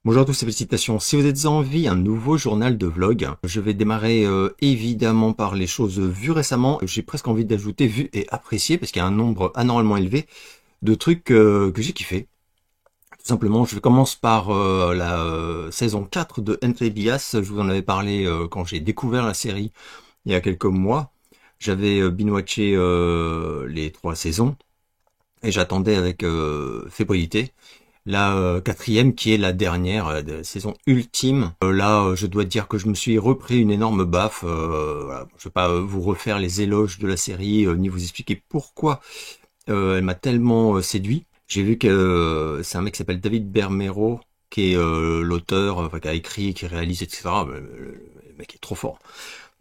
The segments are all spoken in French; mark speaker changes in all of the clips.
Speaker 1: Bonjour à tous et félicitations. Si vous êtes en vie, un nouveau journal de vlog. Je vais démarrer évidemment par les choses vues récemment. J'ai presque envie d'ajouter vues et appréciées parce qu'il y a un nombre anormalement élevé de trucs que j'ai kiffé. Tout simplement, je commence par la saison 4 de Entre Bias. Je vous en avais parlé quand j'ai découvert la série il y a quelques mois. J'avais binge-watché les 3 saisons et j'attendais avec fébrilité la quatrième qui est la dernière de saison ultime. Là, je dois dire que je me suis repris une énorme baffe. Voilà. Je vais pas vous refaire les éloges de la série, ni vous expliquer pourquoi elle m'a tellement séduit. J'ai vu que c'est un mec qui s'appelle David Bermero, qui est l'auteur, enfin, qui a écrit, qui réalise, etc. Le mec est trop fort.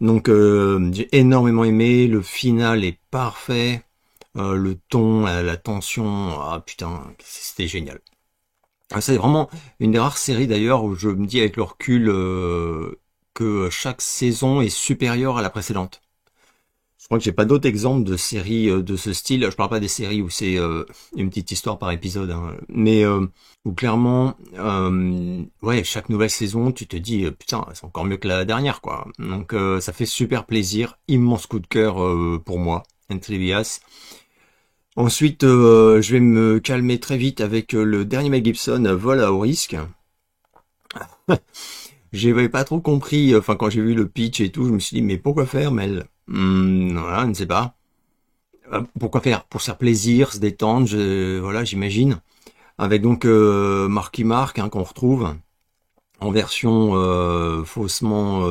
Speaker 1: Donc j'ai énormément aimé, le final est parfait, le ton, la tension, ah putain, c'était génial. C'est vraiment une des rares séries d'ailleurs où je me dis avec le recul que chaque saison est supérieure à la précédente. Je crois que j'ai pas d'autres exemples de séries de ce style. Je parle pas des séries où c'est une petite histoire par épisode, hein, mais où clairement, ouais, chaque nouvelle saison, tu te dis putain, c'est encore mieux que la dernière, quoi. Donc ça fait super plaisir, immense coup de cœur pour moi, Entrevias. Ensuite, je vais me calmer très vite avec le dernier Mel Gibson, Vol à haut risque. J'avais pas trop compris, enfin quand j'ai vu le pitch et tout, je me suis dit mais pourquoi faire Mel? Voilà, je ne sais pas. Pourquoi faire? Pour se faire plaisir, se détendre, voilà, j'imagine. Avec donc Marky Mark hein, qu'on retrouve en version faussement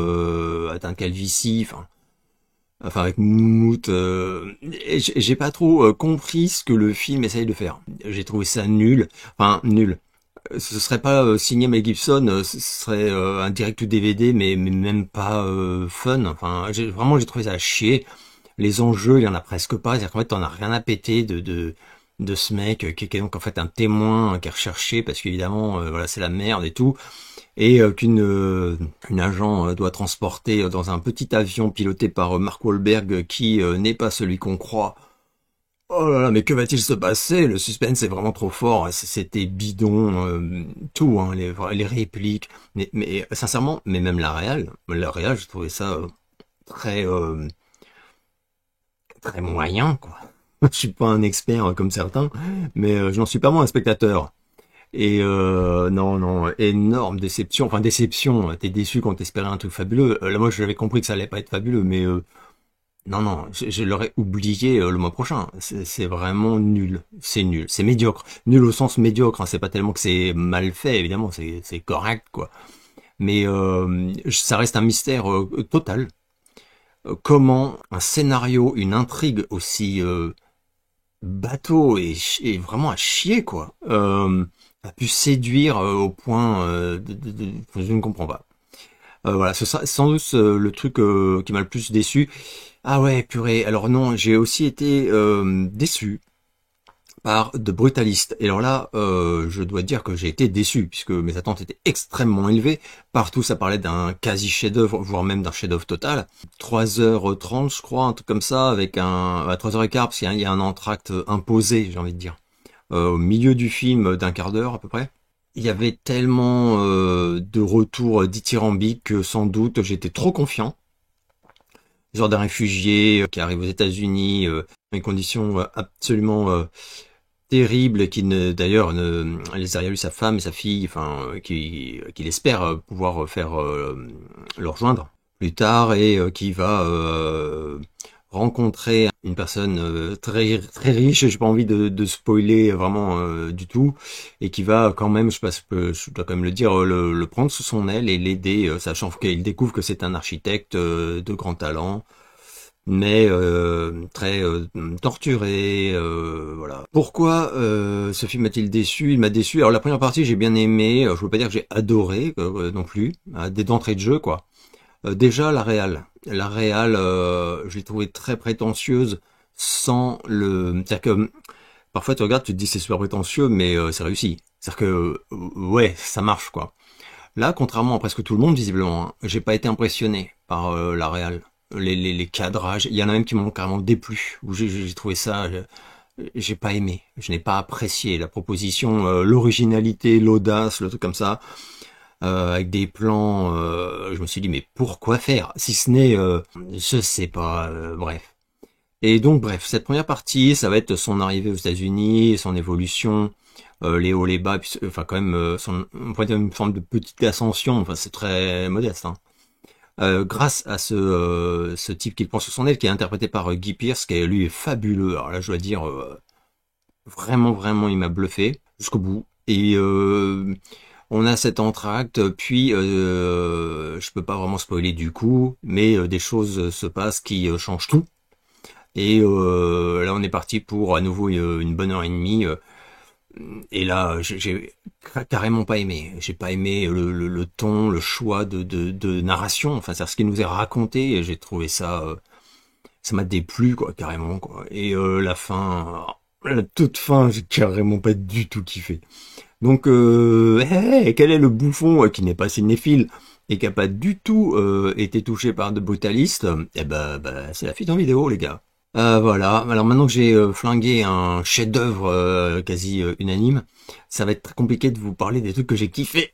Speaker 1: atteint de calvitie, enfin avec Moumout, j'ai pas trop compris ce que le film essaye de faire. J'ai trouvé ça nul, enfin nul. Ce serait pas signé Mel Gibson, ce serait un direct ou DVD, mais même pas fun. Enfin, vraiment j'ai trouvé ça à chier. Les enjeux, il y en a presque pas. C'est-à-dire qu'en fait, t'en as rien à péter de ce mec qui est donc en fait un témoin qui est recherché parce qu'évidemment, voilà, c'est la merde et tout et qu'une agent doit transporter dans un petit avion piloté par Mark Wahlberg qui n'est pas celui qu'on croit. Oh là là, mais que va-t-il se passer? Le suspense est vraiment trop fort. C'était bidon, tout, hein, les répliques. Mais sincèrement, mais même la réal, je trouvais ça très très moyen, quoi. Je suis pas un expert comme certains, mais je n'en suis pas moins un spectateur. Et non, non, énorme déception. Enfin, déception, t'es déçu quand t'espérais un truc fabuleux. Là, moi, j'avais compris que ça allait pas être fabuleux, mais non, non, je l'aurais oublié le mois prochain. C'est vraiment nul. C'est nul. C'est médiocre. Nul au sens médiocre. Hein. C'est pas tellement que c'est mal fait, évidemment. C'est correct, quoi. Mais ça reste un mystère total. Comment un scénario, une intrigue aussi bateau et vraiment à chier, quoi. A pu séduire au point je ne comprends pas. Voilà, ce sera sans doute le truc qui m'a le plus déçu. Ah ouais, purée. Alors non, j'ai aussi été déçu par The Brutalist. Et alors là, je dois dire que j'ai été déçu, puisque mes attentes étaient extrêmement élevées. Partout, ça parlait d'un quasi chef-d'œuvre, voire même d'un chef-d'œuvre total. 3h30, je crois, un truc comme ça, avec un... à 3h15, parce qu'il y a un entracte imposé, j'ai envie de dire. Au milieu du film d'un quart d'heure à peu près. Il y avait tellement de retours dithyrambiques que sans doute j'étais trop confiant. Genre d'un réfugié qui arrive aux États-Unis, dans des conditions absolument terribles, qui ne, d'ailleurs, ne les a eu sa femme et sa fille, enfin, qu'il espère pouvoir faire le rejoindre plus tard et qui va rencontrer une personne très très riche, j'ai pas envie de spoiler vraiment du tout, et qui va quand même, je dois quand même le dire, le prendre sous son aile et l'aider, sachant qu'il découvre que c'est un architecte de grand talent, mais très torturé, voilà. Pourquoi ce film m'a-t-il déçu? Il m'a déçu. Alors la première partie j'ai bien aimé, je veux pas dire que j'ai adoré non plus, dès d'entrée de jeu quoi. Déjà la réal, je l'ai trouvée très prétentieuse sans le, c'est-à-dire que parfois tu regardes, tu te dis c'est super prétentieux, mais c'est réussi. C'est-à-dire que ouais, ça marche quoi. Là, contrairement à presque tout le monde visiblement, hein, j'ai pas été impressionné par la réal. Les cadrages, il y en a même qui m'ont carrément déplu. Où j'ai trouvé ça j'ai pas aimé, je n'ai pas apprécié la proposition, l'originalité, l'audace, le truc comme ça, avec des plans, je me suis dit mais pourquoi faire, si ce n'est, je sais pas, bref. Et donc bref, cette première partie, ça va être son arrivée aux États-Unis, son évolution, les hauts, les bas, puis, enfin quand même, on pourrait dire une forme de petite ascension, enfin c'est très modeste, hein. Grâce à ce type qu'il prend sous son aile, qui est interprété par Guy Pearce, qui lui est fabuleux. Alors là, je dois dire, vraiment, vraiment, il m'a bluffé jusqu'au bout. Et on a cet entracte, puis je peux pas vraiment spoiler du coup, mais des choses se passent qui changent tout. Et là, on est parti pour à nouveau une bonne heure et demie. Et là, j'ai carrément pas aimé. J'ai pas aimé le ton, le choix de narration. Enfin, c'est ce qui nous est raconté. Et j'ai trouvé ça, ça m'a déplu, quoi, carrément, quoi. Et la fin, la toute fin, j'ai carrément pas du tout kiffé. Donc, hey, quel est le bouffon qui n'est pas cinéphile et qui a pas du tout été touché par de brutalistes? Eh ben, c'est la fuite en vidéo, les gars. Voilà. Alors maintenant que j'ai flingué un chef-d'œuvre quasi unanime, ça va être très compliqué de vous parler des trucs que j'ai kiffé.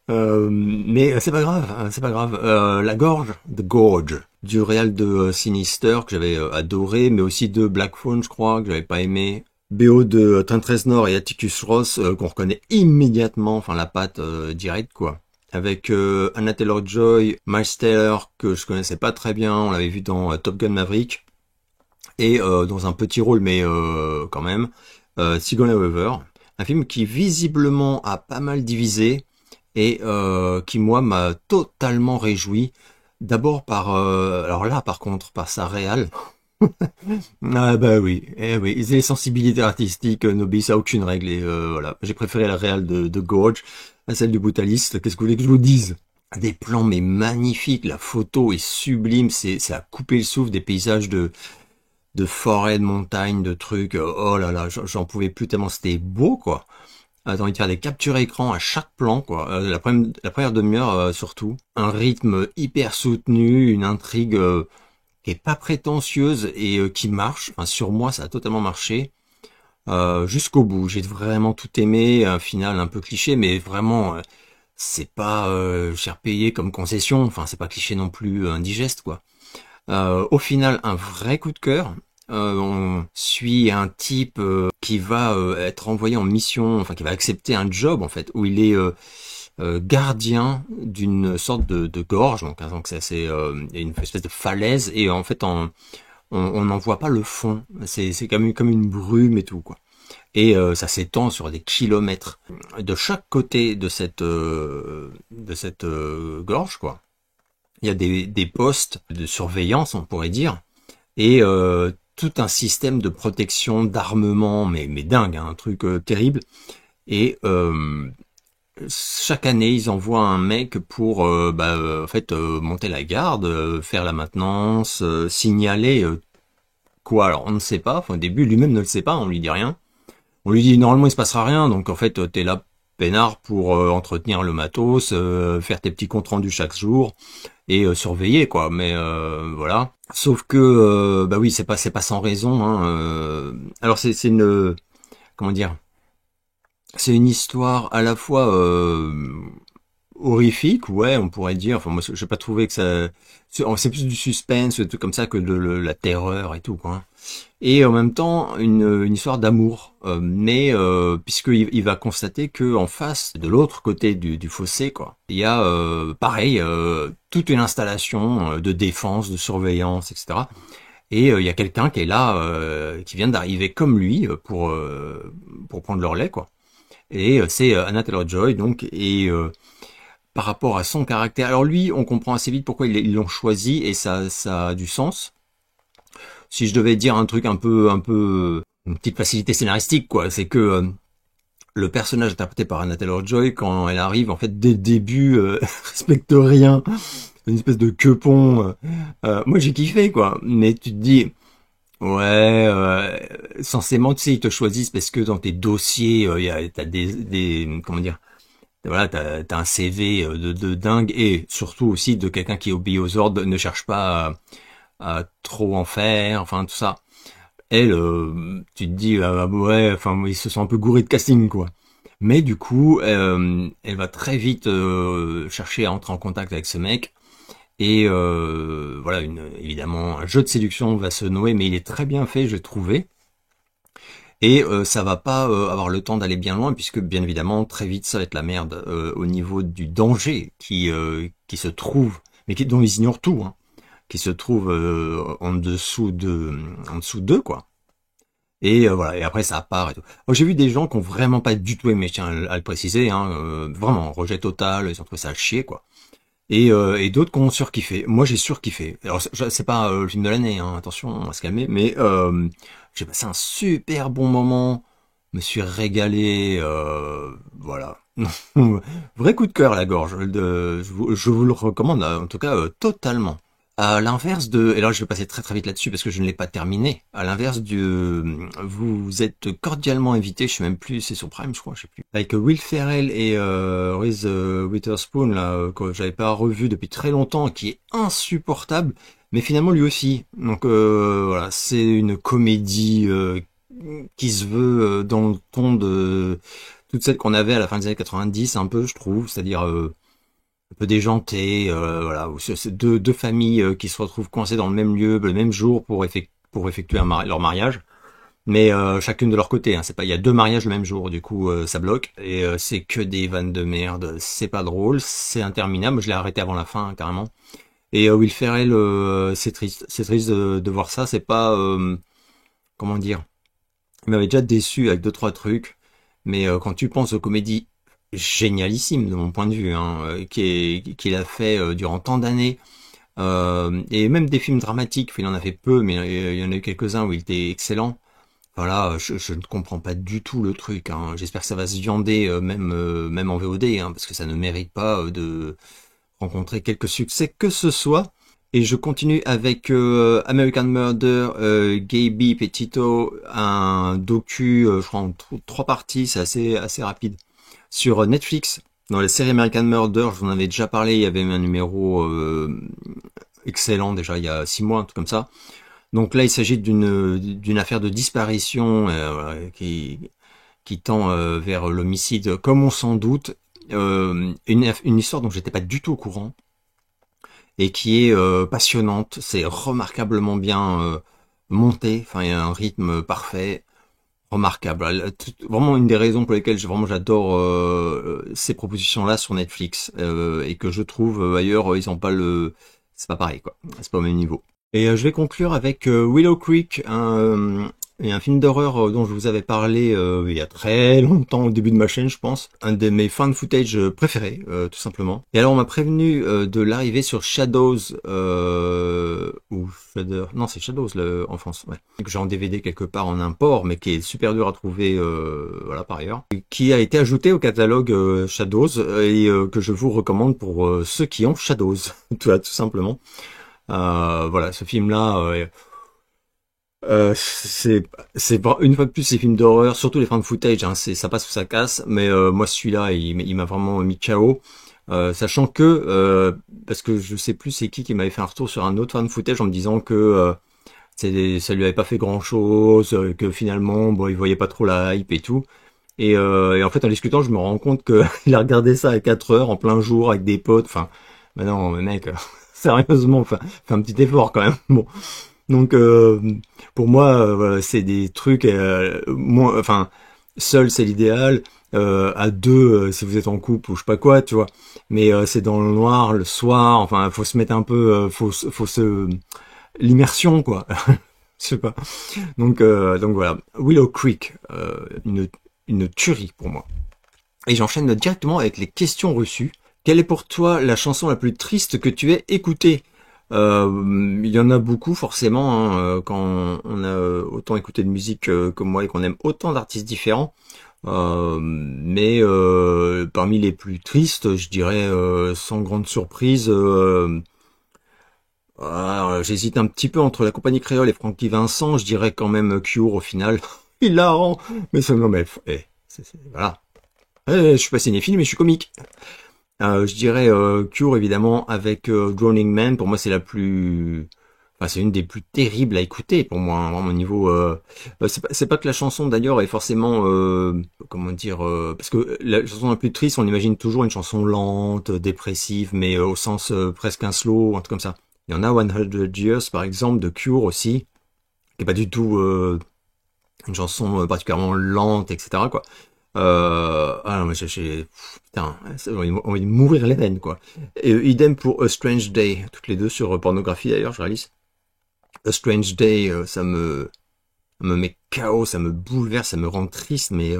Speaker 1: Mais c'est pas grave, hein, c'est pas grave. La Gorge, The Gorge, du réal de Sinister que j'avais adoré, mais aussi de Black Phone, je crois, que j'avais pas aimé. BO de Trent Reznor et Atticus Ross, qu'on reconnaît immédiatement, enfin la patte directe, quoi. Avec Anna Taylor-Joy, Miles Taylor, que je connaissais pas très bien, on l'avait vu dans Top Gun Maverick. Et dans un petit rôle, mais quand même, Sigourney Weaver, un film qui visiblement a pas mal divisé et qui moi m'a totalement réjoui. D'abord par, alors là par contre, par sa réal. Ah bah oui, eh oui, les sensibilités artistiques n'obéissent à aucune règle et voilà, j'ai préféré la réal de Gorge à celle du Brutaliste. Qu'est-ce que vous voulez que je vous dise? Des plans mais magnifiques, la photo est sublime, c'est à couper le souffle, des paysages de forêt, de montagne, de trucs. Oh là là, j'en pouvais plus tellement c'était beau, quoi. J'ai envie de faire des captures écran à chaque plan, quoi. La première demi-heure, surtout. Un rythme hyper soutenu, une intrigue qui est pas prétentieuse et qui marche. Enfin, sur moi, ça a totalement marché. Jusqu'au bout. J'ai vraiment tout aimé. Un final un peu cliché, mais vraiment, c'est pas cher payé comme concession. Enfin, c'est pas cliché non plus indigeste, quoi. Au final, un vrai coup de cœur. On suit un type qui va être envoyé en mission, enfin qui va accepter un job en fait, où il est gardien d'une sorte de gorge, donc c'est une espèce de falaise, et en fait on n'en voit pas le fond, c'est comme une brume et tout, quoi. Et ça s'étend sur des kilomètres. De chaque côté de cette gorge, quoi, il y a des postes de surveillance, on pourrait dire, et tout un système de protection, d'armement, mais dingue, hein, un truc terrible. Et chaque année, ils envoient un mec pour, en fait, monter la garde, faire la maintenance, signaler quoi. Alors, on ne sait pas. Enfin, au début, lui-même ne le sait pas. On lui dit rien. On lui dit normalement il se passera rien. Donc, en fait, t'es là peinard pour entretenir le matos, faire tes petits comptes rendus chaque jour et surveiller, quoi. Mais voilà. Sauf que bah oui, c'est pas sans raison, hein. Alors c'est une, comment dire, c'est une histoire à la fois horrifique, ouais, on pourrait dire. Enfin moi j'ai pas trouvé que ça, c'est plus du suspense, des trucs comme ça que de la terreur et tout, quoi. Et en même temps une histoire d'amour, mais puisqu'il va constater que en face, de l'autre côté du fossé, quoi, il y a pareil toute une installation de défense, de surveillance, etc. Et il y a quelqu'un qui est là, qui vient d'arriver comme lui pour prendre le relais, quoi. Et c'est Anna Taylor-Joy, donc, et par rapport à son caractère. Alors lui, on comprend assez vite pourquoi ils l'ont choisi et ça a du sens. Si je devais dire un truc un peu, une petite facilité scénaristique, quoi, c'est que le personnage interprété par Anna Taylor-Joy, quand elle arrive, en fait, dès le début, respecte rien, une espèce de quepon. Moi, j'ai kiffé, quoi. Mais tu te dis, ouais, censément, tu sais, ils te choisissent parce que dans tes dossiers, t'as comment dire, voilà, t'as un CV de dingue et surtout aussi de quelqu'un qui obéit aux ordres, ne cherche pas à trop en faire, enfin tout ça. elle, tu te dis, ah, ouais, enfin, ils se sont un peu gourés de casting, quoi. Mais du coup, elle va très vite chercher à entrer en contact avec ce mec. Et voilà, évidemment, un jeu de séduction va se nouer, mais il est très bien fait, j'ai trouvé. Et ça va pas avoir le temps d'aller bien loin, puisque bien évidemment, très vite, ça va être la merde au niveau du danger qui se trouve, mais dont ils ignorent tout, hein, qui se trouve en dessous d'eux, quoi. Et voilà, et après ça part et tout. Moi, j'ai vu des gens qui ont vraiment pas du tout aimé, je tiens à le préciser, hein, vraiment, rejet total, ils ont trouvé ça à chier, quoi. Et d'autres qui ont surkiffé. Moi, j'ai surkiffé. Alors, c'est pas le film de l'année, hein, attention, on va se calmer, mais j'ai passé un super bon moment, me suis régalé, voilà. Vrai coup de cœur à la gorge. Je vous le recommande, en tout cas, totalement. À l'inverse de, et là je vais passer très très vite là-dessus parce que je ne l'ai pas terminé. À l'inverse vous êtes cordialement invité, je sais même plus, c'est sur Prime, je crois, je sais plus. Avec Will Ferrell et Reese Witherspoon là, que j'avais pas revu depuis très longtemps, qui est insupportable, mais finalement lui aussi. Donc voilà, c'est une comédie qui se veut dans le ton de toutes celles qu'on avait à la fin des années 90, un peu, je trouve, c'est-à-dire un peu déjanté, voilà, où c'est deux familles qui se retrouvent coincées dans le même lieu, le même jour pour effectuer leur mariage, mais chacune de leur côté. Hein, c'est pas, il y a deux mariages le même jour, du coup ça bloque et c'est que des vannes de merde. C'est pas drôle, c'est interminable. Je l'ai arrêté avant la fin hein, carrément. Et Will Ferrell, c'est triste de voir ça. C'est pas, comment dire, il m'avait déjà déçu avec deux trois trucs, mais quand tu penses aux comédies génialissime de mon point de vue, hein, qu'il a fait durant tant d'années, et même des films dramatiques, il en a fait peu, mais il y en a eu quelques-uns où il était excellent. Voilà, je ne comprends pas du tout le truc. Hein. J'espère que ça va se viander même en VOD, hein, parce que ça ne mérite pas de rencontrer quelques succès que ce soit. Et je continue avec American Murder, Gaby Petito, un docu, je crois en trois parties, c'est assez rapide sur Netflix. Dans la série American Murder, je vous en avais déjà parlé, il y avait un numéro excellent déjà il y a 6 mois, un truc comme ça. Donc là, il s'agit d'une affaire de disparition voilà, qui tend vers l'homicide, comme on s'en doute. Une histoire dont j'étais pas du tout au courant et qui est passionnante. C'est remarquablement bien monté. Enfin, il y a un rythme parfait. Remarquable. Vraiment une des raisons pour lesquelles j'adore ces propositions-là sur Netflix et que je trouve ailleurs ils ont pas c'est pas pareil quoi, c'est pas au même niveau. Et je vais conclure avec Willow Creek, un film d'horreur dont je vous avais parlé il y a très longtemps au début de ma chaîne je pense, un de mes fan footage préférés tout simplement. Et alors on m'a prévenu de l'arrivée sur Shadows ou Shudder, non c'est Shadows en France, ouais. Que j'ai en DVD quelque part en import mais qui est super dur à trouver voilà par ailleurs, qui a été ajouté au catalogue Shadows et que je vous recommande pour ceux qui ont Shadows tout simplement. Voilà, ce film-là, une fois de plus ces films d'horreur, surtout les fan footage, hein, ça passe ou ça casse. Mais moi, celui-là, il m'a vraiment mis KO. Sachant que, parce que je sais plus c'est qui m'avait fait un retour sur un autre fan footage en me disant que ça lui avait pas fait grand-chose, que finalement, bon, il voyait pas trop la hype et tout. Et en fait, en discutant, je me rends compte que il a regardé ça à 4 heures en plein jour avec des potes. Enfin, bah non, mec. Sérieusement, enfin, fais un petit effort quand même. Bon, donc pour moi, voilà, c'est des trucs. Moins, enfin, seul c'est l'idéal. À deux, si vous êtes en couple ou je sais pas quoi, tu vois. Mais c'est dans le noir, le soir. Enfin, faut se mettre un peu, faut se l'immersion quoi. Je sais pas. Donc voilà. Willow Creek, une tuerie pour moi. Et j'enchaîne directement avec les questions reçues. Quelle est pour toi la chanson la plus triste que tu aies écoutée? Il y en a beaucoup forcément, hein, quand on a autant écouté de musique comme moi et qu'on aime autant d'artistes différents. Mais parmi les plus tristes, je dirais sans grande surprise, j'hésite un petit peu entre la compagnie créole et Francky Vincent. Je dirais quand même Cure au final. Hilarant, mais non mais voilà. Je suis pas cinéphile mais je suis comique. Je dirais Cure évidemment avec Drowning Man. Pour moi c'est la plus, Enfin, c'est une des plus terribles à écouter pour moi, hein, vraiment au niveau. C'est pas que la chanson d'ailleurs est forcément, comment dire, parce que la chanson la plus triste, on imagine toujours une chanson lente, dépressive, mais au sens presque un slow, un truc comme ça. Il y en a 100 Years par exemple de Cure aussi, qui est pas du tout une chanson particulièrement lente, etc. quoi. Ah non, mais putain, on va mourir les veines quoi. Et idem pour A Strange Day, toutes les deux sur pornographie d'ailleurs, je réalise. A Strange Day, ça me met KO, ça me bouleverse, ça me rend triste, mais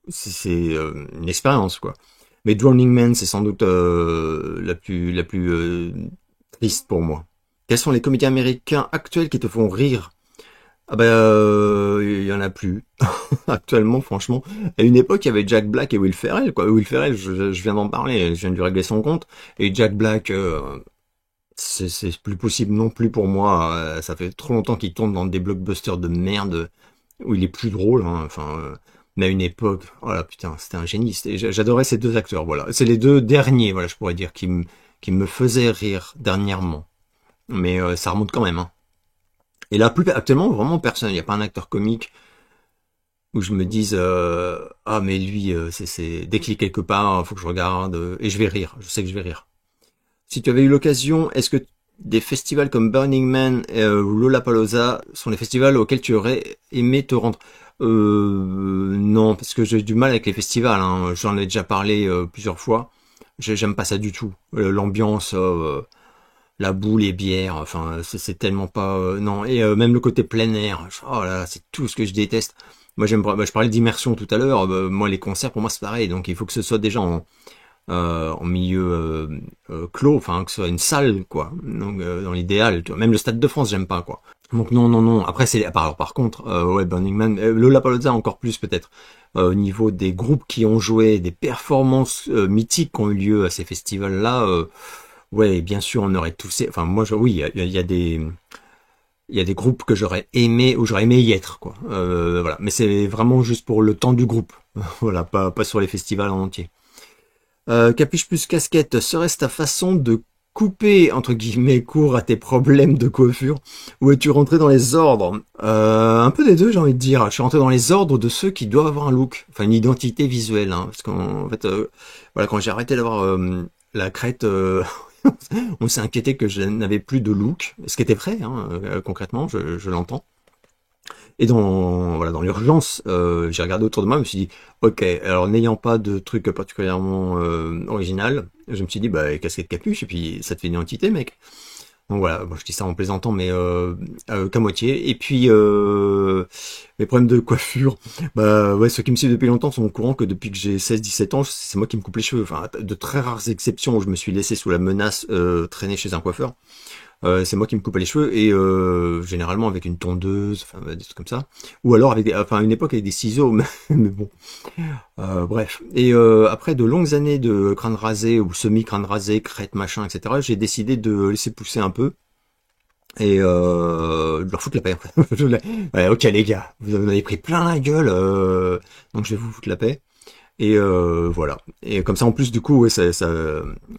Speaker 1: c'est une expérience quoi. Mais Drowning Man, c'est sans doute la plus triste pour moi. Quels sont les comédiens américains actuels qui te font rire? Ah ben, il y en a plus. Actuellement, franchement. À une époque, il y avait Jack Black et Will Ferrell, quoi. Will Ferrell, je viens d'en parler, je viens de lui régler son compte. Et Jack Black, c'est plus possible non plus pour moi. Ça fait trop longtemps qu'il tourne dans des blockbusters de merde où il est plus drôle, hein. Enfin, mais à une époque, voilà, putain, c'était un génie. J'adorais ces deux acteurs, voilà. C'est les deux derniers, voilà, je pourrais dire, qui me faisaient rire dernièrement. Mais ça remonte quand même, hein. Et là, actuellement, vraiment personne. Il n'y a pas un acteur comique où je me dise ah mais lui, dès qu'il est quelque part, faut que je regarde et je vais rire. Je sais que je vais rire. Si tu avais eu l'occasion, est-ce que des festivals comme Burning Man ou Lollapalooza sont les festivals auxquels tu aurais aimé te rendre? Non, parce que j'ai du mal avec les festivals, hein. J'en ai déjà parlé plusieurs fois. J'aime pas ça du tout. L'ambiance, la boue, les bières, enfin, c'est tellement pas... non, et même le côté plein air, oh là, là, c'est tout ce que je déteste. Moi, je parlais d'immersion tout à l'heure. Moi, les concerts, pour moi, c'est pareil. Donc, il faut que ce soit déjà en milieu clos, enfin que ce soit une salle quoi. Donc dans l'idéal, même le Stade de France j'aime pas quoi. Donc non non non. Après c'est par contre ouais Burning Man, Lollapalooza encore plus peut-être au niveau des groupes qui ont joué, des performances mythiques qui ont eu lieu à ces festivals là. Ouais bien sûr on aurait tous. Enfin moi oui il y a des groupes que j'aurais aimé ou j'aurais aimé y être quoi. Voilà mais c'est vraiment juste pour le temps du groupe. Voilà pas sur les festivals en entier. Capuche plus casquette, serait-ce ta façon de couper, entre guillemets, court à tes problèmes de coiffure? Ou es-tu rentré dans les ordres? Un peu des deux, j'ai envie de dire. Je suis rentré dans les ordres de ceux qui doivent avoir un look, enfin une identité visuelle. Hein, parce qu'en fait, voilà, quand j'ai arrêté d'avoir la crête, on s'est inquiété que je n'avais plus de look. Ce qui était vrai, hein, concrètement, je l'entends. Et voilà, dans l'urgence, j'ai regardé autour de moi, je me suis dit, ok, alors n'ayant pas de truc particulièrement original, je me suis dit, bah, casquette capuche, et puis ça te fait une identité, mec. Donc voilà, bon, je dis ça en plaisantant, mais qu'à moitié. Et puis, mes problèmes de coiffure, bah ouais, ceux qui me suivent depuis longtemps sont au courant que depuis que j'ai 16-17 ans, c'est moi qui me coupe les cheveux. Enfin, de très rares exceptions où je me suis laissé sous la menace traîner chez un coiffeur. C'est moi qui me coupe les cheveux et généralement avec une tondeuse, enfin des trucs comme ça, ou alors avec enfin une époque avec des ciseaux, mais bon, bref. Et après de longues années de crâne rasé ou semi crâne rasé, crête machin, etc. J'ai décidé de laisser pousser un peu et de leur foutre la paix. En fait. Ouais, ok les gars, vous en avez pris plein la gueule, donc je vais vous foutre la paix. Et voilà. Et comme ça, en plus, du coup, ouais,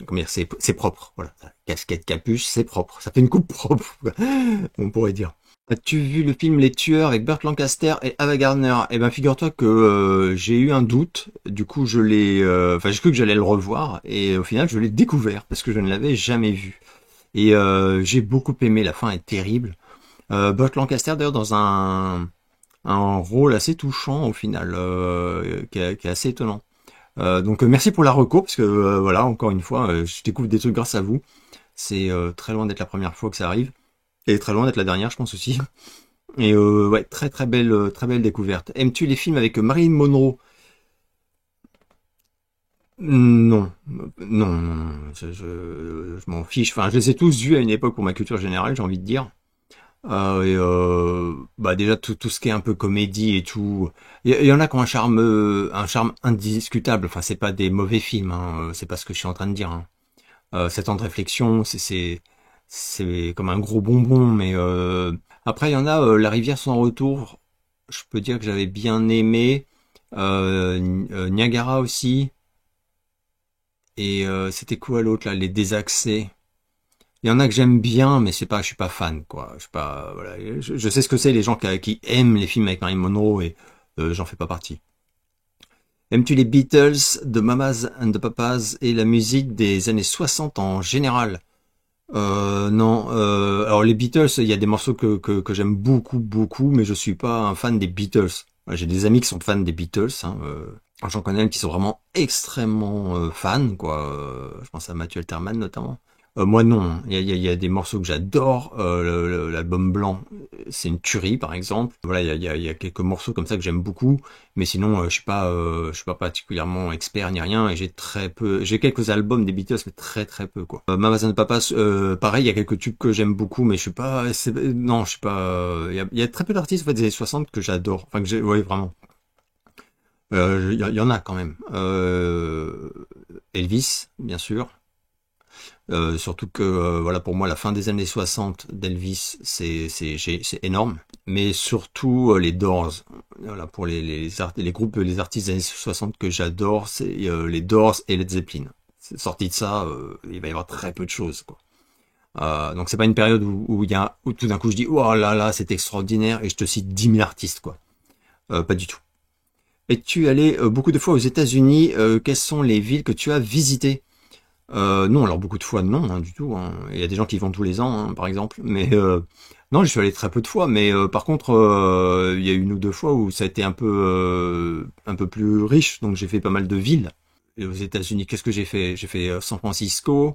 Speaker 1: comment dire, c'est propre. Voilà. Casquette, capuche, c'est propre. Ça fait une coupe propre, quoi. On pourrait dire. As-tu vu le film Les Tueurs avec Burt Lancaster et Ava Gardner? Eh ben, figure-toi que j'ai eu un doute. Du coup, enfin, j'ai cru que j'allais le revoir, et au final, je l'ai découvert parce que je ne l'avais jamais vu. Et j'ai beaucoup aimé. La fin est terrible. Burt Lancaster, d'ailleurs, dans un rôle assez touchant au final, qui est assez étonnant. Donc merci pour la reco, parce que voilà, encore une fois, je découvre des trucs grâce à vous. C'est très loin d'être la première fois que ça arrive, et très loin d'être la dernière, je pense aussi. Et ouais, très belle découverte. Aimes-tu les films avec Marilyn Monroe? Non, non, non, non, je m'en fiche. Enfin, je les ai tous vus à une époque pour ma culture générale, j'ai envie de dire. Bah déjà tout ce qui est un peu comédie et tout, il y en a qui ont un charme indiscutable. Enfin, c'est pas des mauvais films, hein, c'est pas ce que je suis en train de dire. Hein. 7 ans de réflexion, c'est comme un gros bonbon, mais après il y en a La Rivière sans retour. Je peux dire que j'avais bien aimé Niagara aussi. Et c'était quoi l'autre là, Les Désaxés. Il y en a que j'aime bien, mais c'est pas, je suis pas fan, quoi. Je suis pas, voilà. Je sais ce que c'est les gens qui aiment les films avec Marilyn Monroe et j'en fais pas partie. Aimes-tu les Beatles, The Mamas and the Papas et la musique des années 60 en général? Non. Alors les Beatles, il y a des morceaux que j'aime beaucoup, beaucoup, mais je suis pas un fan des Beatles. J'ai des amis qui sont fans des Beatles. Hein, j'en connais qui sont vraiment extrêmement fans, quoi. Je pense à Mathieu Alterman notamment. Moi non, hein. Il y a des morceaux que j'adore. L'album blanc, c'est une tuerie par exemple. Voilà, il y a quelques morceaux comme ça que j'aime beaucoup, mais sinon je suis pas particulièrement expert ni rien et j'ai quelques albums des Beatles mais très très peu quoi. Mamas and Papas, pareil, il y a quelques tubes que j'aime beaucoup, mais je suis pas, non, je suis pas. Il y a très peu d'artistes en fait, des années 60 que j'adore, enfin que j'ai, ouais vraiment. Il y en a quand même. Elvis, bien sûr. Surtout que voilà pour moi la fin des années 60 d'Elvis c'est énorme, mais surtout les Doors. Voilà pour les groupes les artistes des années 60 que j'adore, c'est les Doors et Led Zeppelin. Sorti de ça, il va y avoir très peu de choses quoi. Donc c'est pas une période où tout d'un coup je dis oh là là c'est extraordinaire et je te cite 10 000 artistes quoi. Pas du tout. Es-tu allé beaucoup de fois aux États-Unis? Quelles sont les villes que tu as visitées? Non, alors beaucoup de fois non, hein, du tout. Hein. Il y a des gens qui y vont tous les ans, hein, par exemple. Mais non, je suis allé très peu de fois. Mais par contre, il y a une ou deux fois où ça a été un peu plus riche. Donc j'ai fait pas mal de villes. Et aux États-Unis, qu'est-ce que j'ai fait? J'ai fait San Francisco,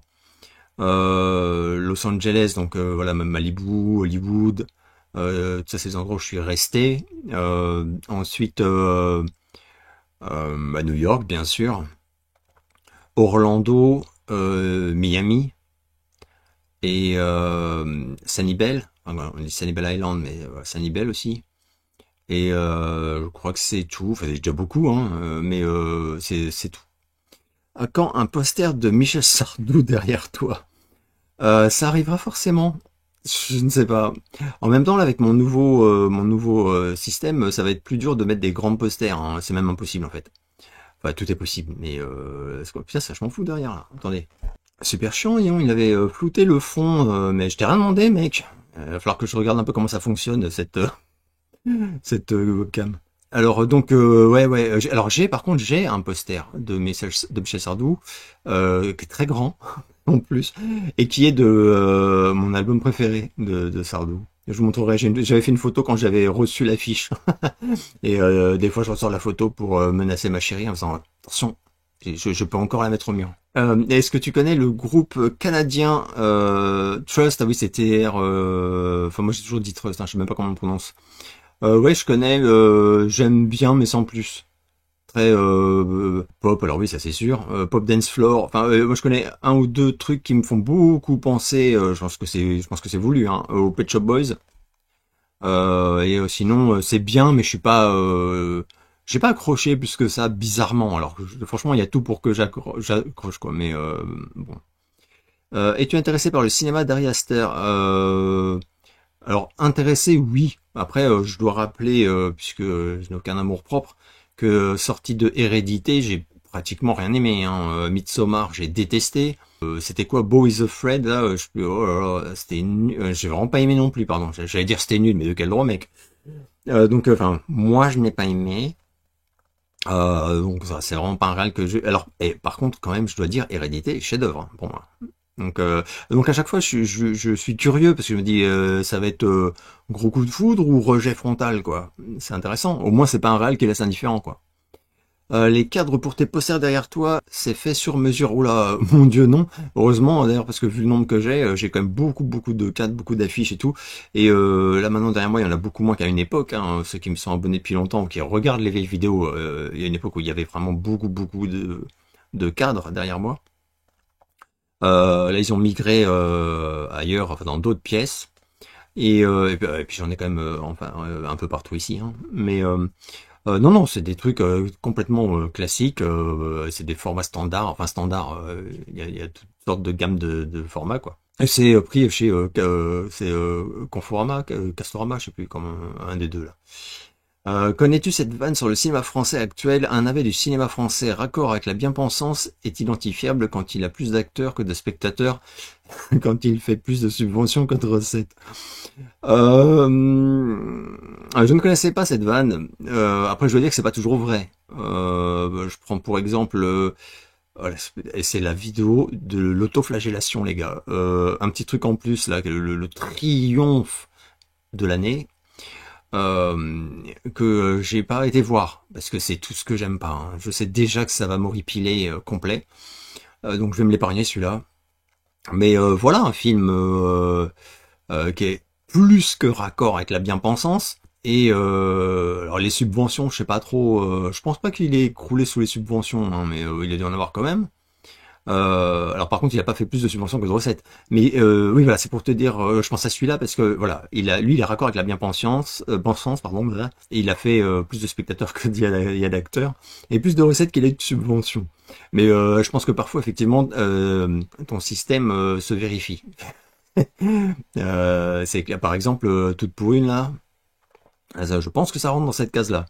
Speaker 1: Los Angeles, donc voilà, même Malibu, Hollywood. Ça, c'est des endroits où je suis resté. Ensuite, à New York, bien sûr. Orlando, Miami et Sanibel. Enfin, voilà, on dit Sanibel Island, mais Sanibel aussi. Et je crois que c'est tout. Enfin, c'est déjà beaucoup, hein, mais c'est tout. À quand un poster de Michel Sardou derrière toi? Ça arrivera forcément. Je ne sais pas. En même temps, là, avec mon nouveau système, ça va être plus dur de mettre des grands posters. Hein. C'est même impossible en fait. Enfin, tout est possible, mais putain, ça je m'en fous derrière là. Attendez. Super chiant, il avait flouté le fond, mais je t'ai rien demandé, mec. Il va falloir que je regarde un peu comment ça fonctionne cette webcam. Alors donc ouais ouais. Alors par contre j'ai un poster de Michel Sardou qui est très grand en plus et qui est de mon album préféré de Sardou. Je vous montrerai. J'avais fait une photo quand j'avais reçu l'affiche. Et des fois, je ressors la photo pour menacer ma chérie en faisant attention, je peux encore la mettre au mur. Est-ce que tu connais le groupe canadien Trust? Ah oui, c'est TR. Enfin, moi j'ai toujours dit Trust. Hein, je sais même pas comment on le prononce. Ouais, je connais. J'aime bien, mais sans plus. Très pop. Alors oui, ça c'est sûr. Pop dance floor. Enfin, moi je connais un ou deux trucs qui me font beaucoup penser. Je pense que c'est voulu. Hein, aux Pet Shop Boys. Et sinon, c'est bien, mais je suis pas, j'ai pas accroché plus que ça, bizarrement. Alors, franchement, il y a tout pour que j'accroche, quoi. Mais bon. Es-tu intéressé par le cinéma d'Ari Aster? Alors, intéressé, oui. Après, je dois rappeler, puisque je n'ai aucun amour propre, que sorti de Hérédité, j'ai pratiquement rien aimé. Hein. Midsommar, j'ai détesté. C'était quoi, Beau is Afraid là, oh là là, c'était j'ai vraiment pas aimé non plus, pardon. J'allais dire c'était nul, mais de quel droit, mec. Donc, enfin, moi je n'ai pas aimé. Donc ça, c'est vraiment pas un réel que je. Alors, et par contre, quand même, je dois dire, Hérédité, chef-d'œuvre hein, pour moi. Donc à chaque fois, je suis curieux parce que je me dis, ça va être gros coup de foudre ou rejet frontal, quoi. C'est intéressant. Au moins, c'est pas un réel qui laisse indifférent, quoi. Les cadres pour tes posters derrière toi, c'est fait sur mesure. Oula, mon Dieu, non. Heureusement, d'ailleurs, parce que vu le nombre que j'ai quand même beaucoup de cadres, beaucoup d'affiches et tout. Et là maintenant derrière moi, il y en a beaucoup moins qu'à une époque. Hein. Ceux qui me sont abonnés depuis longtemps, qui regardent les vieilles vidéos, il y a une époque où il y avait vraiment beaucoup de cadres derrière moi. Là, ils ont migré ailleurs, enfin dans d'autres pièces. Et puis j'en ai quand même enfin un peu partout ici. Hein. Mais non, non, c'est des trucs complètement classiques. C'est des formats standards. Enfin, standards, il y a toutes sortes de gammes de formats, quoi. Et c'est pris chez c'est Conforama, Castorama, je sais plus, comme un des deux là. Connais-tu cette vanne sur le cinéma français actuel? Un navet du cinéma français raccord avec la bien-pensance est identifiable quand il a plus d'acteurs que de spectateurs, quand il fait plus de subventions que de recettes. Je ne connaissais pas cette vanne. Après, je veux dire que c'est pas toujours vrai. Je prends pour exemple, voilà, et c'est la vidéo de l'autoflagellation, les gars. Un petit truc en plus là, le triomphe de l'année. Que j'ai pas été voir parce que c'est tout ce que j'aime pas, hein. Je sais déjà que ça va m'horripiler complet, donc je vais me l'épargner celui-là. Mais voilà un film qui est plus que raccord avec la bien-pensance. Et alors les subventions, je sais pas trop, je pense pas qu'il ait croulé sous les subventions, hein, mais il a dû en avoir quand même. Alors par contre, il a pas fait plus de subventions que de recettes. Mais oui, voilà, c'est pour te dire, je pense à celui-là parce que voilà, lui, il est raccord avec la bien-pensance, pardon, voilà, et il a fait plus de spectateurs que il y a d'acteurs et plus de recettes qu'il a eu de subventions. Mais je pense que parfois, effectivement, ton système se vérifie. C'est que par exemple, toute pour une là, je pense que ça rentre dans cette case-là.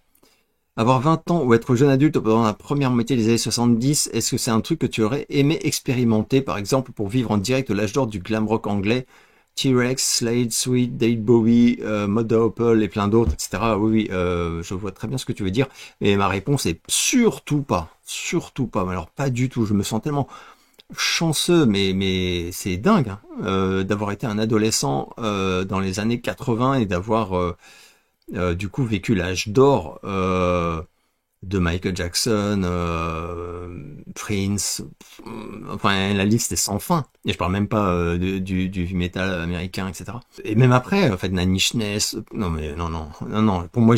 Speaker 1: Avoir 20 ans ou être jeune adulte pendant la première moitié des années 70, est-ce que c'est un truc que tu aurais aimé expérimenter, par exemple, pour vivre en direct l'âge d'or du glam rock anglais, T-Rex, Slade, Sweet, David Bowie, Muddy Opel et plein d'autres, etc. Oui, oui, je vois très bien ce que tu veux dire, mais ma réponse est surtout pas, mais alors pas du tout. Je me sens tellement chanceux, mais c'est dingue, hein, d'avoir été un adolescent dans les années 80 et d'avoir du coup vécu l'âge d'or de Michael Jackson, Prince, enfin la liste est sans fin. Et je parle même pas du métal américain, etc. Et même après, en fait, Nine Inch Nails, non mais non. Pour moi,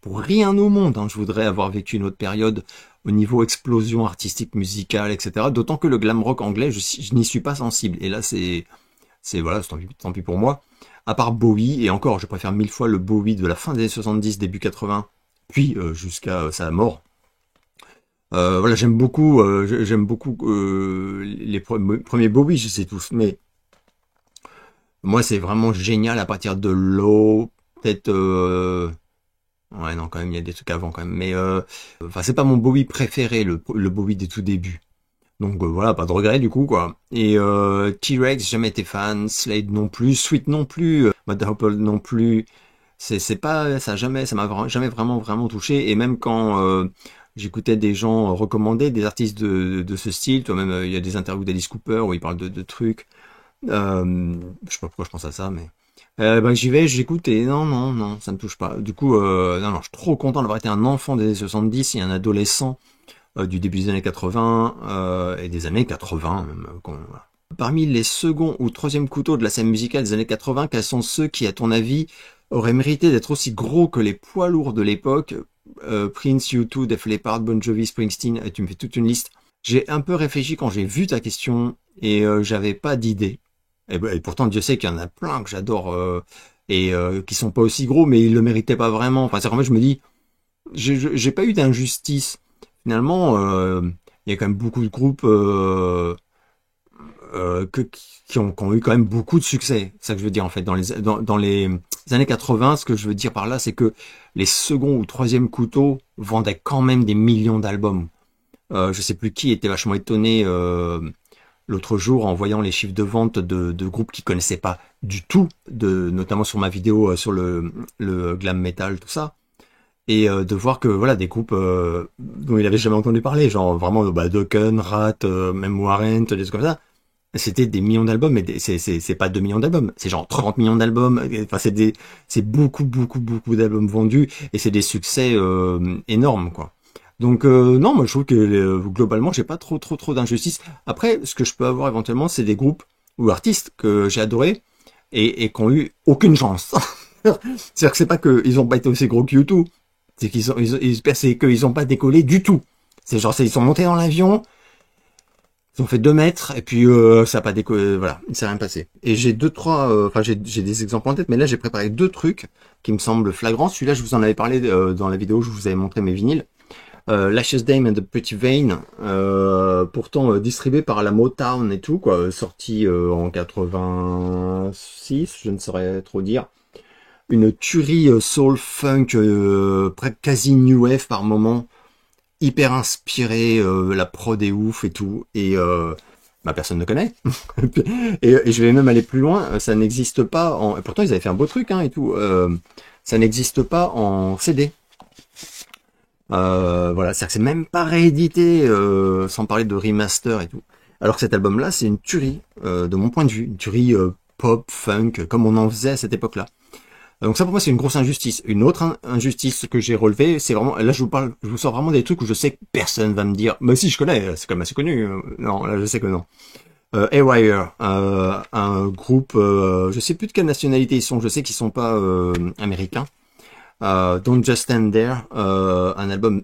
Speaker 1: pour rien au monde, hein, je voudrais avoir vécu une autre période au niveau explosion artistique, musicale, etc. D'autant que le glam rock anglais, je n'y suis pas sensible. Et là, voilà, tant pis pour moi. À part Bowie, et encore, je préfère 1000 fois le Bowie de la fin des années 70, début 80, puis jusqu'à sa mort. Voilà, j'aime beaucoup les premiers Bowie, je sais tous, mais moi c'est vraiment génial à partir de Low, peut-être, ouais non quand même il y a des trucs avant quand même, mais enfin c'est pas mon Bowie préféré, le Bowie des tout débuts. Donc voilà, pas de regret du coup quoi. Et T-Rex, jamais été fan, Slade non plus, Sweet non plus, Muddy Opel non plus. C'est pas, ça m'a jamais vraiment touché. Et même quand j'écoutais des gens recommander des artistes de ce style, toi même il y a des interviews d'Alice Cooper où il parle de trucs. Je sais pas pourquoi je pense à ça, mais ben, j'y vais, j'écoute et non, ça me touche pas. Du coup, non, je suis trop content d'avoir été un enfant des années 70 et un adolescent du début des années 80 et des années 80 même. Voilà. Parmi les second ou troisième couteaux de la scène musicale des années 80, quels sont ceux qui, à ton avis, auraient mérité d'être aussi gros que les poids lourds de l'époque? Prince, U2, Def Leppard, Bon Jovi, Springsteen, et tu me fais toute une liste. J'ai un peu réfléchi quand j'ai vu ta question et j'avais pas d'idée. Et pourtant, Dieu sait qu'il y en a plein que j'adore et qui sont pas aussi gros, mais ils le méritaient pas vraiment. Enfin, c'est qu'en fait, je me dis, j'ai pas eu d'injustice. Finalement, il y a quand même beaucoup de groupes qui ont eu quand même beaucoup de succès. C'est ça que je veux dire en fait. Dans les années 80, ce que je veux dire par là, c'est que les second ou troisième couteaux vendaient quand même des millions d'albums. Je sais plus qui était vachement étonné l'autre jour en voyant les chiffres de vente de groupes qui connaissaient pas du tout, notamment sur ma vidéo sur le glam metal, tout ça. Et de voir que voilà des groupes dont il avait jamais entendu parler, genre vraiment Dokken, Rat, même Warrant, des trucs comme ça, c'était des millions d'albums, mais c'est pas 2 millions d'albums, c'est genre 30 millions d'albums. Enfin c'est beaucoup d'albums vendus et c'est des succès énormes quoi. Donc non, moi je trouve que globalement j'ai pas trop d'injustice. Après, ce que je peux avoir éventuellement, c'est des groupes ou artistes que j'ai adorés et qui ont eu aucune chance. C'est-à-dire que c'est pas qu'ils ont pas été aussi gros que U2. C'est qu'ils ont pas décollé du tout. C'est genre, ils sont montés dans l'avion, ils ont fait 2 mètres, et puis ça a pas décollé, voilà, il s'est rien passé. Et j'ai enfin j'ai des exemples en tête, mais là j'ai préparé 2 trucs qui me semblent flagrants. Celui-là, je vous en avais parlé dans la vidéo, je vous avais montré mes vinyles. Lascious Dame and the Pretty Vain, pourtant distribué par la Motown et tout, quoi, sorti en 86, je ne saurais trop dire. une tuerie soul funk, quasi new wave par moment, hyper inspiré, la prod est ouf et tout, et bah, personne ne connaît. Et je vais même aller plus loin, ça n'existe pas en... Et pourtant ils avaient fait un beau truc hein, et tout, ça n'existe pas en CD. Voilà, c'est-à-dire que c'est même pas réédité, sans parler de remaster et tout. Alors que cet album-là, c'est une tuerie, de mon point de vue, une tuerie pop, funk, comme on en faisait à cette époque-là. Donc ça pour moi c'est une grosse injustice. Une autre injustice que j'ai relevée, c'est vraiment, là je vous parle, je vous sors vraiment des trucs où je sais que personne va me dire, mais si je connais, c'est quand même assez connu. Non, là je sais que non. Haywire, un groupe, je sais plus de quelle nationalité ils sont, je sais qu'ils sont pas américains. Don't Just Stand There, un album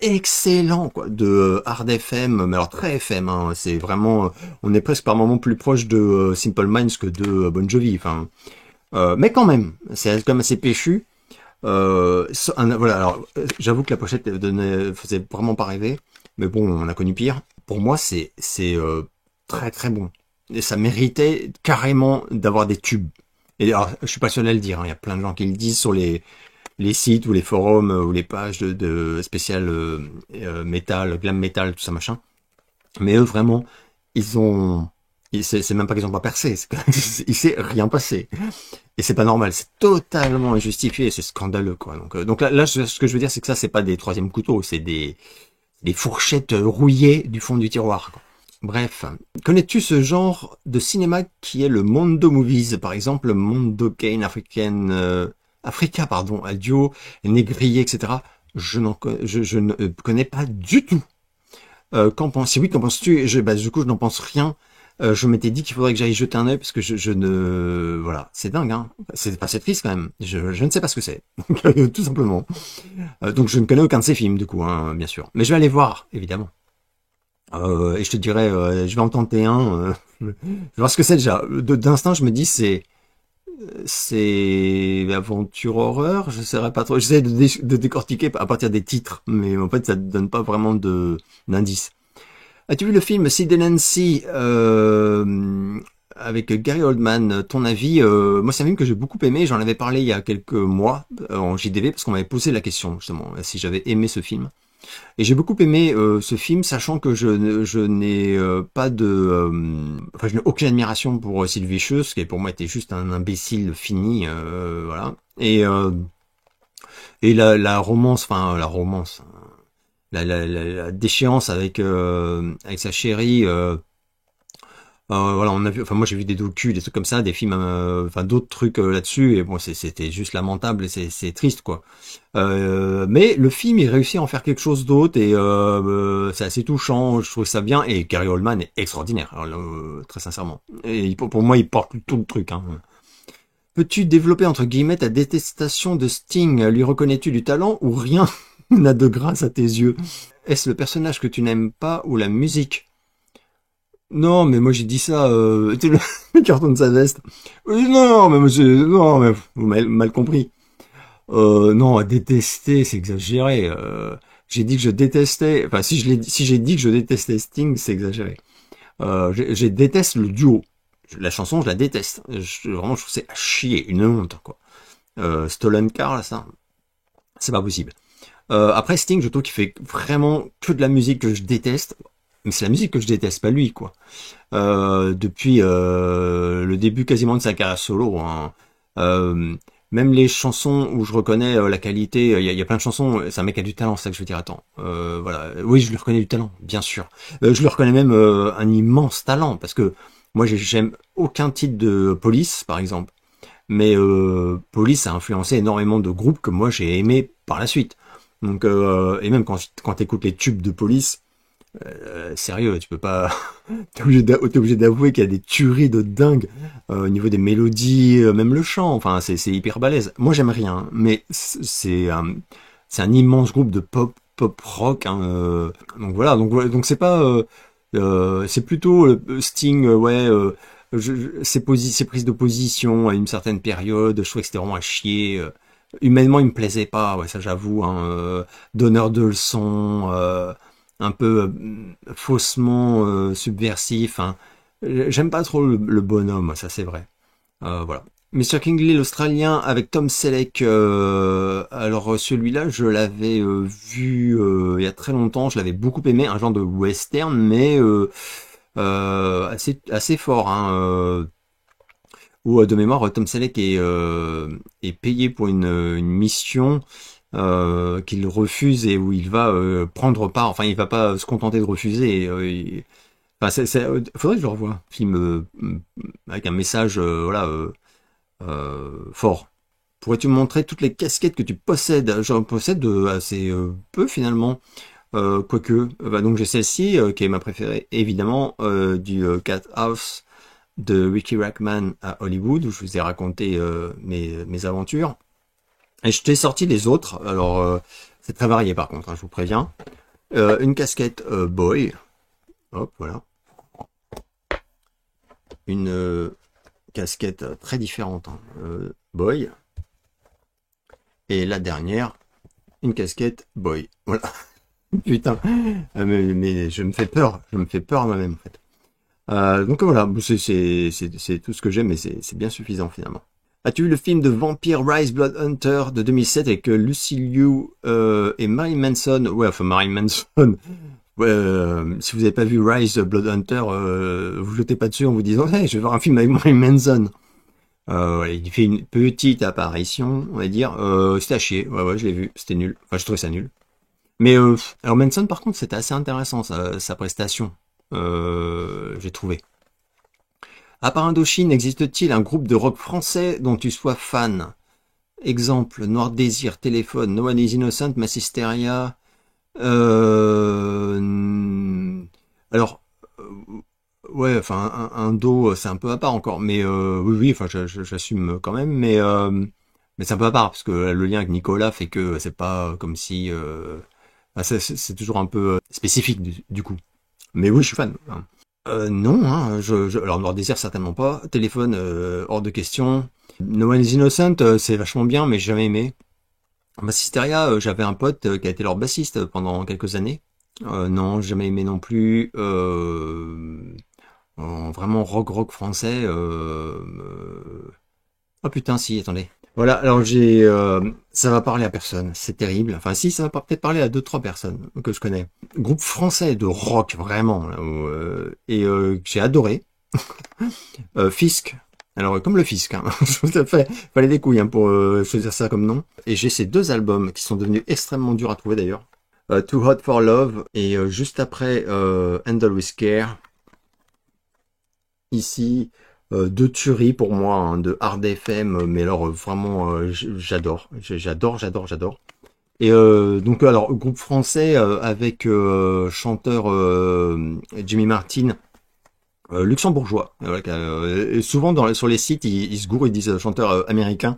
Speaker 1: excellent quoi, de hard FM, mais alors très FM, hein, c'est vraiment, on est presque par moments plus proche de Simple Minds que de Bon Jovi, enfin, mais quand même, c'est quand même assez péchu. Voilà, alors j'avoue que la pochette faisait vraiment pas rêver, mais bon, on a connu pire. Pour moi, c'est très très bon, et ça méritait carrément d'avoir des tubes. Et alors, je suis pas seul à le dire, hein, il y a plein de gens qui le disent sur les sites ou les forums ou les pages de spécial métal, glam metal, tout ça machin. Mais eux vraiment, ils ont, c'est même pas qu'ils ont pas percé, il s'est rien passé. Et c'est pas normal, c'est totalement injustifié, c'est scandaleux quoi. Donc là, ce que je veux dire, c'est que ça, c'est pas des troisièmes couteaux, c'est des fourchettes rouillées du fond du tiroir, quoi. Bref, connais-tu ce genre de cinéma qui est le Mondo Movies, par exemple Mondo Kane Africa, pardon, Adio, Négrier, etc. Je ne connais pas du tout. Si oui, qu'en penses-tu? Bah, du coup, je n'en pense rien. Je m'étais dit qu'il faudrait que j'aille jeter un œil parce que je ne... Voilà, c'est dingue, hein. C'est triste quand même. Je ne sais pas ce que c'est. Tout simplement. Donc je ne connais aucun de ces films, du coup, hein, bien sûr. Mais je vais aller voir, évidemment. Et je te dirais, je vais en tenter un. Je vais voir ce que c'est déjà. D'instinct, je me dis, c'est aventure horreur, je saurais pas trop. J'essaie de décortiquer à partir des titres, mais en fait ça ne donne pas vraiment d'indices. As-tu vu le film Sid and Nancy avec Gary Oldman? Ton avis? Moi c'est un film que j'ai beaucoup aimé, j'en avais parlé il y a quelques mois en JDV parce qu'on m'avait posé la question justement si j'avais aimé ce film. Et j'ai beaucoup aimé ce film, sachant que je n'ai pas de... enfin, je n'ai aucune admiration pour Sid Vicious, qui pour moi était juste un imbécile fini, voilà. Et la romance, enfin la romance, la déchéance avec sa chérie... voilà, on a vu, enfin moi j'ai vu des docus, des trucs comme ça, des films, enfin d'autres trucs là-dessus, et bon c'était juste lamentable et c'est triste quoi. Mais le film il réussit à en faire quelque chose d'autre et c'est assez touchant, je trouve ça bien et Gary Oldman est extraordinaire, alors, très sincèrement. Et pour moi il porte tout le truc. Hein. Peux-tu développer entre guillemets ta détestation de Sting? Lui reconnais-tu du talent ou rien n'a de grâce à tes yeux? Est-ce le personnage que tu n'aimes pas ou la musique? Non, mais moi j'ai dit ça, tu sais, le carton de sa veste. Non, mais monsieur, non, mais vous m'avez mal compris. Non, détester, c'est exagéré. J'ai dit que je détestais, enfin si j'ai dit que je détestais Sting, c'est exagéré. Je déteste le duo. La chanson, je la déteste. Vraiment, je trouve que c'est à chier, une honte, quoi. Stolen Car, là, ça, c'est pas possible. Après Sting, je trouve qu'il fait vraiment que de la musique que je déteste. Mais c'est la musique que je déteste, pas lui, quoi. Depuis le début quasiment de sa carrière solo, hein. Même les chansons où je reconnais la qualité, il y a plein de chansons, c'est un mec qui a du talent, c'est ça que je veux dire, attends. Voilà. Oui, je lui reconnais du talent, bien sûr. Je lui reconnais même un immense talent, parce que moi j'aime aucun titre de Police, par exemple. Mais Police a influencé énormément de groupes que moi j'ai aimé par la suite. Donc, et même quand t'écoutes les tubes de Police, sérieux, tu peux pas. T'es obligé d'avouer qu'il y a des tueries de dingue au niveau des mélodies, même le chant. Enfin, c'est hyper balèze. Moi, j'aime rien, hein, mais c'est un immense groupe de pop rock. Hein, donc voilà, donc c'est pas, c'est plutôt Sting, ouais. Ses prises de position à une certaine période, je trouvais que c'était vraiment à chier. Humainement, il me plaisait pas, ouais, ça j'avoue. Hein, donneur de leçons. Un peu faussement subversif. Hein. J'aime pas trop le bonhomme, ça c'est vrai. Voilà. Mr. Kingley, l'Australien, avec Tom Selleck. Alors celui-là, je l'avais vu il y a très longtemps. Je l'avais beaucoup aimé, un genre de western, mais assez fort. Hein, où de mémoire, Tom Selleck est payé pour une mission qu'il refuse et où il va prendre part. Enfin, il va pas se contenter de refuser. Enfin, faudrait que je le revoie. Film avec un message, voilà. Fort. Pourrais-tu me montrer toutes les casquettes que tu possèdes? J'en possède assez peu finalement. Quoique, bah, donc j'ai celle-ci qui est ma préférée, évidemment, du Cat House de Ricky Rackman à Hollywood, où je vous ai raconté mes aventures. Et je t'ai sorti les autres. Alors, c'est très varié par contre, hein, je vous préviens. Une casquette Boy. Hop, voilà. Une casquette très différente, hein, Boy. Et la dernière, une casquette Boy. Voilà. Putain. Mais je me fais peur. Je me fais peur moi-même, en fait. Donc voilà, c'est tout ce que j'aime, mais c'est bien suffisant, finalement. As-tu vu le film de Vampire Rise Blood Hunter de 2007 avec Lucy Liu et Marilyn Manson? Ouais, enfin Marilyn Manson. Ouais, si vous n'avez pas vu Rise Blood Hunter, vous jetez pas dessus en vous disant hey, je vais voir un film avec Marilyn Manson. Ouais, il fait une petite apparition, on va dire. C'était à chier. Ouais, je l'ai vu. C'était nul. Enfin, je trouvais ça nul. Mais alors Manson, par contre, c'était assez intéressant sa prestation. J'ai trouvé. À part Indochine, existe-t-il un groupe de rock français dont tu sois fan? Exemple, Noir Désir, Téléphone, No One is Innocent, Massisteria. Alors, ouais, enfin, un do, c'est un peu à part encore, mais oui, enfin, j'assume quand même, mais c'est un peu à part parce que le lien avec Nicolas fait que c'est pas comme si, enfin, c'est toujours un peu spécifique du coup. Mais oui, je suis fan. Hein. Non, hein, alors Noir Désir certainement pas. Téléphone, hors de question. No One is Innocent, c'est vachement bien, mais j'ai jamais aimé. Massisteria, j'avais un pote qui a été leur bassiste pendant quelques années. Non, jamais aimé non plus. Vraiment rock français. Oh putain, si, attendez. Voilà, alors ça va parler à personne, c'est terrible. Enfin, si, ça va peut-être parler à deux, trois personnes que je connais. Groupe français de rock, vraiment, là, que j'ai adoré. Fisk. Alors, comme le Fisk, hein. Tout à fait. Fallait des couilles hein, pour choisir ça comme nom. Et j'ai ces deux albums qui sont devenus extrêmement durs à trouver d'ailleurs. Too Hot for Love et juste après Handle with Care. Ici, deux tueries pour moi, hein, de hard FM, mais alors vraiment j'adore. J'adore. Et donc alors groupe français avec chanteur Jimmy Martin. Luxembourgeois. Voilà, et souvent sur les sites, ils se gourrent, ils disent chanteur américain.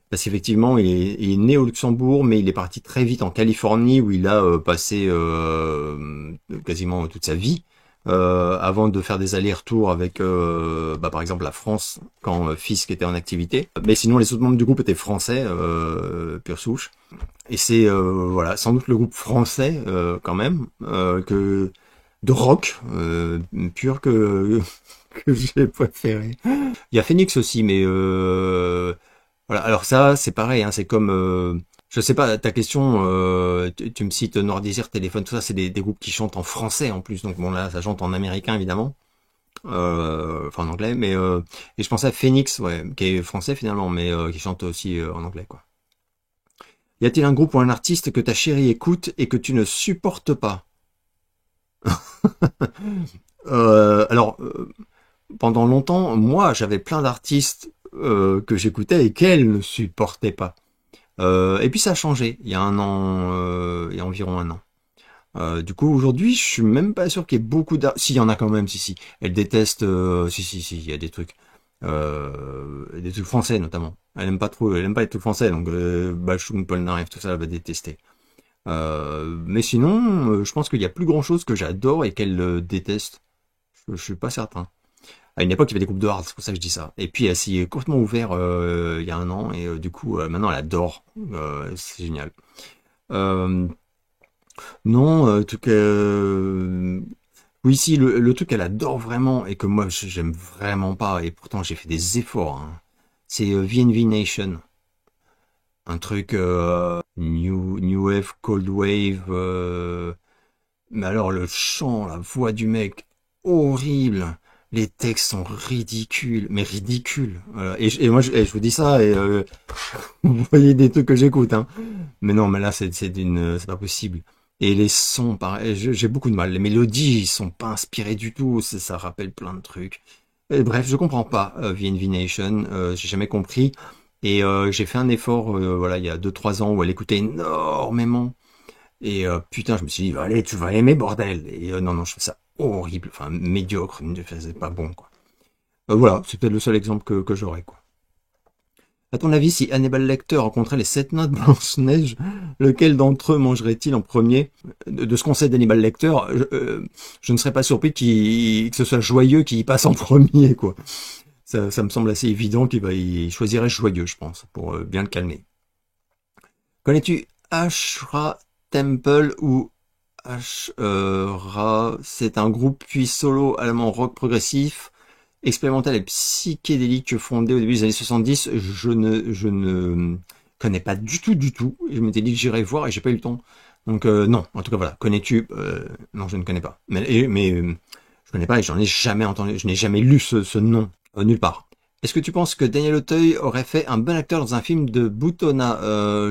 Speaker 1: Parce qu'effectivement, il est né au Luxembourg, mais il est parti très vite en Californie, où il a passé quasiment toute sa vie, avant de faire des allers-retours avec, par exemple, la France, quand Fisk était en activité. Mais sinon, les autres membres du groupe étaient français, pure souche. Et c'est, voilà, sans doute le groupe français, quand même, de rock pur que j'ai préféré. Il y a Phoenix aussi, mais voilà. Alors ça, c'est pareil, hein, c'est comme je sais pas, ta question, tu me cites Noir Désir, Téléphone, tout ça, c'est des groupes qui chantent en français en plus, donc bon là, ça chante en américain évidemment, enfin en anglais, mais et je pensais à Phoenix, ouais, qui est français finalement, mais qui chante aussi en anglais quoi. Y a-t-il un groupe ou un artiste que ta chérie écoute et que tu ne supportes pas? Alors, pendant longtemps, moi, j'avais plein d'artistes que j'écoutais et qu'elle ne supportait pas. Et puis ça a changé il y a un an, il y a environ un an. Du coup, aujourd'hui, je suis même pas sûr qu'il y ait beaucoup d'artistes. Si, il y en a quand même, si. Elle déteste, si, il y a des trucs français notamment. Elle aime pas trop, elle aime pas les trucs français, donc Bachung, Polnareff, tout ça, elle va détester. Mais sinon, je pense qu'il y a plus grand chose que j'adore et qu'elle déteste. Je suis pas certain. À une époque, il y avait des groupes de hard, c'est pour ça que je dis ça. Et puis, elle s'y est complètement ouvert il y a un an, et du coup, maintenant, elle adore. C'est génial. Euh, non, truc... oui, si, le truc qu'elle adore vraiment, et que moi, j'aime vraiment pas, et pourtant, j'ai fait des efforts, hein, c'est VNV Nation. Un truc new Wave, Cold Wave. Mais alors le chant, la voix du mec, horrible. Les textes sont ridicules, mais ridicules. Voilà. Et moi, je vous dis ça, et vous voyez des trucs que j'écoute, hein. Mais non, mais là, c'est pas possible. Et les sons, pareil, j'ai beaucoup de mal. Les mélodies, ils sont pas inspirés du tout. Ça rappelle plein de trucs. Et bref, je comprends pas VNV Nation. J'ai jamais compris. Et j'ai fait un effort, voilà, il y a 2-3 ans où elle écoutait énormément. Et putain, je me suis dit, allez, tu vas aimer, bordel. Et non, non, je trouve ça horrible, enfin médiocre, c'est pas bon, quoi. Voilà, c'est peut-être le seul exemple que j'aurais, quoi. À ton avis, si Hannibal Lecter rencontrait les 7 nains de Blanche-Neige, lequel d'entre eux mangerait-il en premier? De ce qu'on sait d'Hannibal Lecter, je ne serais pas surpris que ce soit Joyeux qui y passe en premier, quoi. Ça me semble assez évident il choisirait Joyeux, je pense, pour bien le calmer. Connais-tu Ashra Temple ou Ashra? C'est un groupe puis solo allemand rock progressif, expérimental et psychédélique fondé au début des années 70. Je ne connais pas du tout. Je m'étais dit que j'irais voir et j'ai pas eu le temps. Donc non, en tout cas voilà. Connais-tu? Non, je ne connais pas. Mais je connais pas et j'en ai jamais entendu. Je n'ai jamais lu ce nom nulle part. Est-ce que tu penses que Daniel Auteuil aurait fait un bon acteur dans un film de Boutonnat?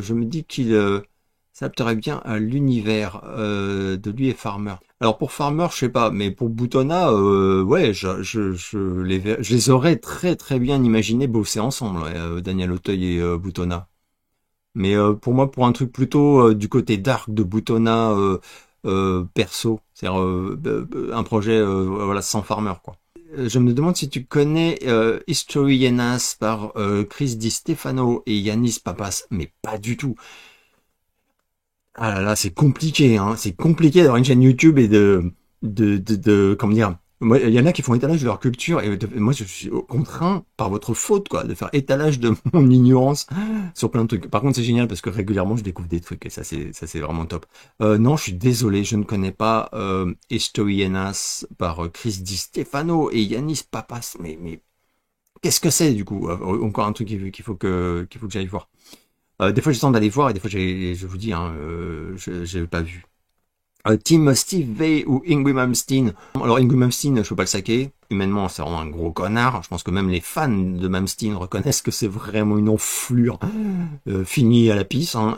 Speaker 1: Je me dis qu'il s'adapterait bien à l'univers de lui et Farmer. Alors pour Farmer, je sais pas, mais pour Boutonnat, ouais, je les aurais très bien imaginé bosser ensemble, ouais, Daniel Auteuil et Boutonnat. Mais pour moi, pour un truc plutôt du côté dark de Boutonnat perso, c'est-à-dire un projet voilà, sans Farmer, quoi. Je me demande si tu connais History Yenas par Chris Di Stefano et Yanis Papas, mais pas du tout. Ah là là, c'est compliqué, hein. C'est compliqué d'avoir une chaîne YouTube et comment dire. Moi, il y en a qui font étalage de leur culture et moi, je suis contraint par votre faute, quoi, de faire étalage de mon ignorance sur plein de trucs. Par contre, c'est génial parce que régulièrement, je découvre des trucs et ça, c'est vraiment top. Non, je suis désolé, je ne connais pas Historienas par Chris Di Stefano et Yanis Papas, mais qu'est-ce que c'est du coup? Encore un truc qu'il faut que j'aille voir. Des fois, j'ai le temps d'aller voir et des fois, je vous dis, hein, je n'ai pas vu. Team Steve Vai ou Yngwie Malmsteen. Alors Yngwie Malmsteen, je peux pas le saquer. Humainement, c'est vraiment un gros connard. Je pense que même les fans de Malmsteen reconnaissent que c'est vraiment une enflure finie à la pisse. Hein.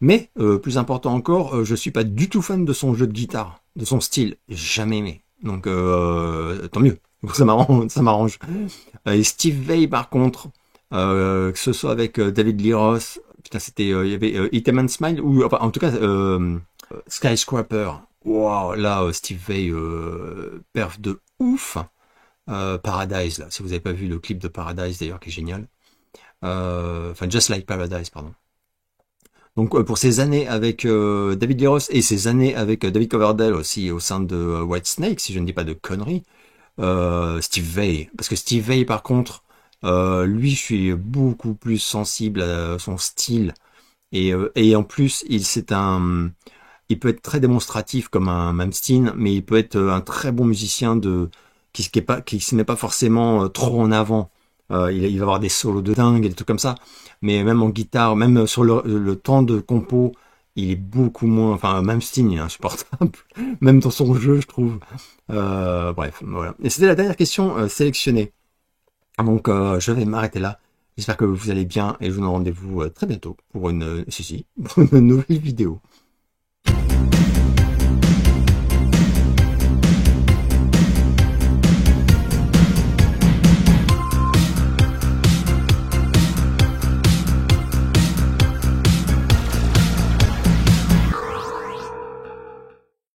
Speaker 1: Mais plus important encore, je suis pas du tout fan de son jeu de guitare, de son style. Jamais aimé. Donc tant mieux. Ça m'arrange. Et Steve Vai, par contre, que ce soit avec David Lee Roth, putain, c'était, il y avait Eat 'em and Smile ou enfin en tout cas. Skyscraper, wow, là, Steve Vai, perf de ouf. Paradise, là, si vous n'avez pas vu le clip de Paradise, d'ailleurs, qui est génial. Enfin, Just Like Paradise, pardon. Donc, pour ces années avec David Lee Roth et ces années avec David Coverdale aussi au sein de Whitesnake, si je ne dis pas de conneries, Steve Vai. Parce que Steve Vai, par contre, lui, je suis beaucoup plus sensible à son style. Et en plus, il peut être très démonstratif comme un Malmsteen, mais il peut être un très bon musicien qui se met pas forcément trop en avant. Il va avoir des solos de dingue et des trucs comme ça, mais même en guitare, même sur le temps de compo, il est beaucoup moins. Enfin, Malmsteen, il est insupportable, même dans son jeu, je trouve. Bref, voilà. Et c'était la dernière question sélectionnée. Donc, je vais m'arrêter là. J'espère que vous allez bien et je vous donne rendez-vous très bientôt pour pour une nouvelle vidéo.